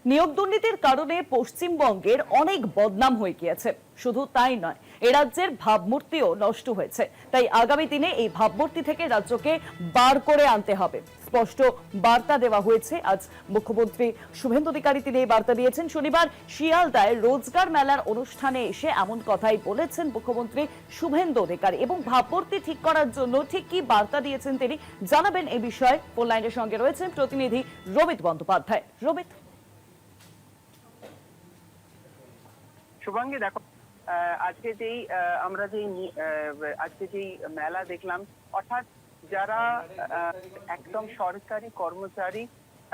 নিয়োগ দুর্নীতির কারণে পশ্চিমবঙ্গের অনেক বদনাম হয়ে গিয়েছে। শুধু তাই নয়, এ রাজ্যের ভাবমূর্তিও নষ্ট হয়েছে। তাই আগামী দিনে এই ভাবমূর্তি থেকে রাজ্যকে বার করে আনতে হবে, স্পষ্ট বার্তা দেওয়া হয়েছে। আজ মুখ্যমন্ত্রী শুভেন্দু অধিকারী তিনি এই বার্তা দিয়েছেন। শনিবার শিয়ালদায় রোজগার মেলার অনুষ্ঠানে এসে এমন কথাই বলেছেন মুখ্যমন্ত্রী শুভেন্দু অধিকারী। এবং ভাবমূর্তি ঠিক করার জন্য ঠিক কি বার্তা দিয়েছেন তিনি জানাবেন এই বিষয়ে ফোন লাইনের সঙ্গে রয়েছেন প্রতিনিধি রোমিত বন্দ্যোপাধ্যায়। রোমিত, শুভাঙ্গী, দেখো, আজকে যেই মেলা দেখলাম, অর্থাৎ যারা একদম সরকারি কর্মচারী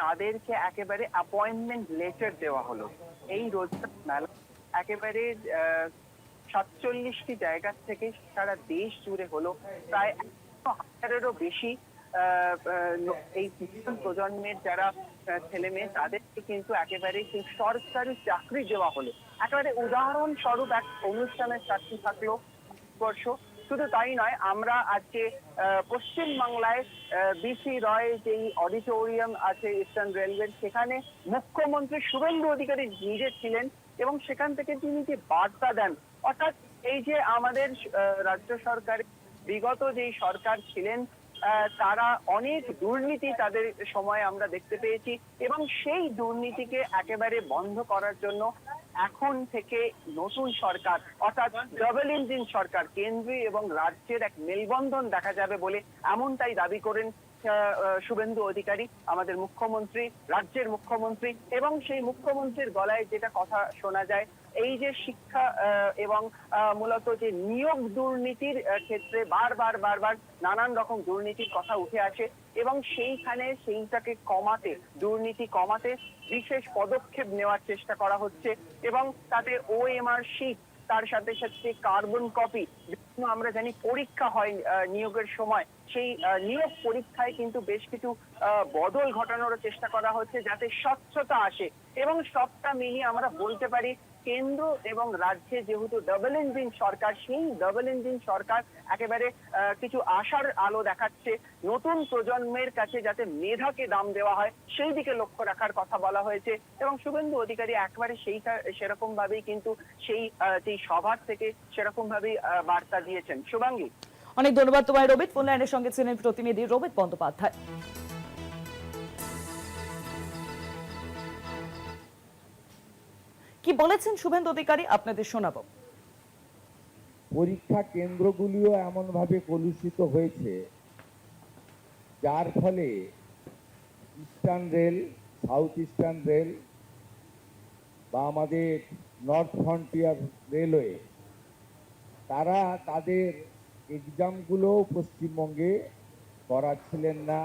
তাদেরকে একেবারে অ্যাপয়েন্টমেন্ট লেটার দেওয়া হলো। এই রোজগার মেলা একেবারে 47টি জায়গা থেকে সারা দেশ জুড়ে হলো। প্রায় 1,000-এরও বেশি এই নতুন প্রজন্মের যারা ছেলে মেয়ে তাদেরকে কিন্তু একেবারে সরকারি চাকরি দেওয়া হলো। একেবারে উদাহরণস্বরূপ এক অনুষ্ঠানের সাক্ষী থাকলো বর্ষ। শুধু তাই নয়, আমরা আজকে পশ্চিমবাংলায় বিসি রয় যেই অডিটোরিয়াম আছে ইস্টার্ন রেলওয়ের, সেখানে মুখ্যমন্ত্রী শুভেন্দু অধিকারী নিজে ছিলেন এবং সেখান থেকে তিনি যে বার্তা দেন, অর্থাৎ এই যে আমাদের রাজ্য সরকারের বিগত যেই সরকার ছিলেন তারা অনেক দুর্নীতি তাদের সময় আমরা দেখতে পেয়েছি এবং সেই দুর্নীতিকে একেবারে বন্ধ করার জন্য এখন থেকে নতুন সরকার, অর্থাৎ ডাবল ইঞ্জিন সরকার, কেন্দ্রীয় এবং রাজ্যের এক মেলবন্ধন দেখা যাবে বলে এমনটাই দাবি করেন শুভেন্দু অধিকারী, আমাদের মুখ্যমন্ত্রী, রাজ্যের মুখ্যমন্ত্রী। এবং সেই মুখ্যমন্ত্রীর গলায় যেটা কথা শোনা যায়, এই যে শিক্ষা এবং মূলত যে নিয়োগ দুর্নীতির ক্ষেত্রে বারবার নানান রকম দুর্নীতির কথা উঠে আসে এবং সেইটাকে কমাতে, দুর্নীতি কমাতে বিশেষ পদক্ষেপ নেওয়ার চেষ্টা করা হচ্ছে এবং তাতে OMR শীট, তার সাথে সাথে কার্বন কপি, আমরা জানি পরীক্ষা হয় নিয়োগের সময়, সেই নিয়োগ পরীক্ষায় কিন্তু বেশ কিছু বদল ঘটানোর চেষ্টা করা হচ্ছে যাতে স্বচ্ছতা আসে। এবং সবটা মিলিয়ে আমরা বলতে পারি কেন্দ্র এবং রাজ্যে যেহেতু ডাবল ইঞ্জিন সরকার, সেই ডাবল ইঞ্জিন সরকার একেবারে কিছু আশার আলো দেখাচ্ছে। নতুন প্রজন্মের কাছে যাতে মেধাকে দাম দেওয়া হয় সেই দিকে লক্ষ্য রাখার কথা বলা হয়েছে এবং শুভেন্দু অধিকারী একবারে সেরকম ভাবেই কিন্তু সেই সভার থেকে সেরকম ভাবেই বার্তা দিয়েছেন। শুভাঙ্গী, অনেক ধন্যবাদ তোমায় রোমিত। ফোন লাইনের সঙ্গে ছিলেন প্রতিনিধি রোমিত বন্দ্যোপাধ্যায়। কি বলেছেন শুভেন্দু অধিকারী আপনাদের শোনাবো। পরীক্ষা কেন্দ্রগুলিও এমন ভাবে কলুষিত হয়েছে যার ফলে eastern rail, south eastern rail বা আমাদের নর্থ ফ্রন্টিয়ার রেলওয়ে, তারা তাদের এক্সামগুলো পশ্চিমবঙ্গে করাচ্ছিলেন না।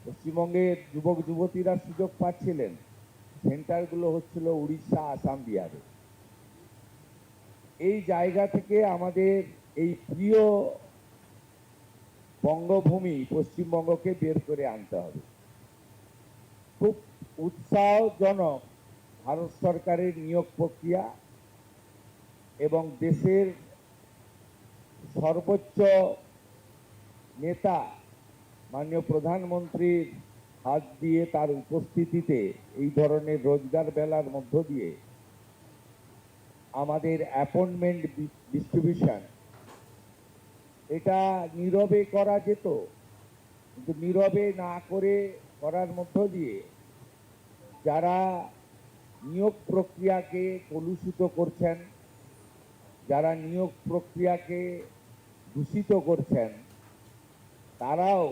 পশ্চিমবঙ্গের যুবক যুবতীরা সুযোগ পাচ্ছিলেন, সেন্টারগুলো হচ্ছিল উড়িষ্যা, আসাম, বিহারে। এই জায়গা থেকে আমাদের এই প্রিয় বঙ্গভূমি পশ্চিমবঙ্গকে বের করে আনতে হবে। খুব উৎসাহজনক ভারত সরকারের নিয়োগ প্রক্রিয়া এবং দেশের সর্বোচ্চ নেতা মাননীয় প্রধানমন্ত্রীর হাত দিয়ে, তার উপস্থিতিতে এই ধরনের রোজগার মেলার মধ্য দিয়ে আমাদের অ্যাপয়েন্টমেন্ট ডিস্ট্রিবিউশন, এটা নীরবে করা যেত, কিন্তু নীরবে না করে করার মধ্য দিয়ে যারা নিয়োগ প্রক্রিয়াকে কলুষিত করছেন, যারা নিয়োগ প্রক্রিয়াকে দূষিত করছেন, তারাও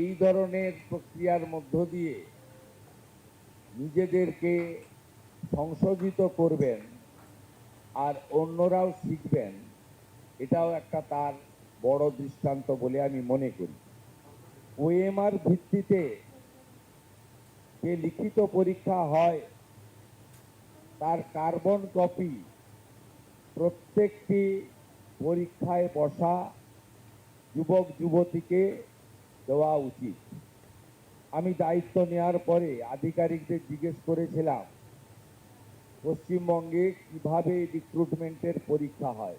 এই ধরনের প্রক্রিয়ার মধ্য দিয়ে নিজেদেরকে সংশোধিত করবেন আর অন্যরাও শিখবেন। এটাও একটা তার বড় দৃষ্টান্ত বলে আমি মনে করি। OMR ভিত্তিতে যে লিখিত পরীক্ষা হয় তার কার্বন কপি প্রত্যেকটি পরীক্ষায় বসা যুবক যুবতীকে দেওয়া উচিত। আমি দায়িত্ব নেওয়ার পরে আধিকারিকদের জিজ্ঞেস করেছিলাম পশ্চিমবঙ্গে কিভাবে রিক্রুটমেন্টের পরীক্ষা হয়।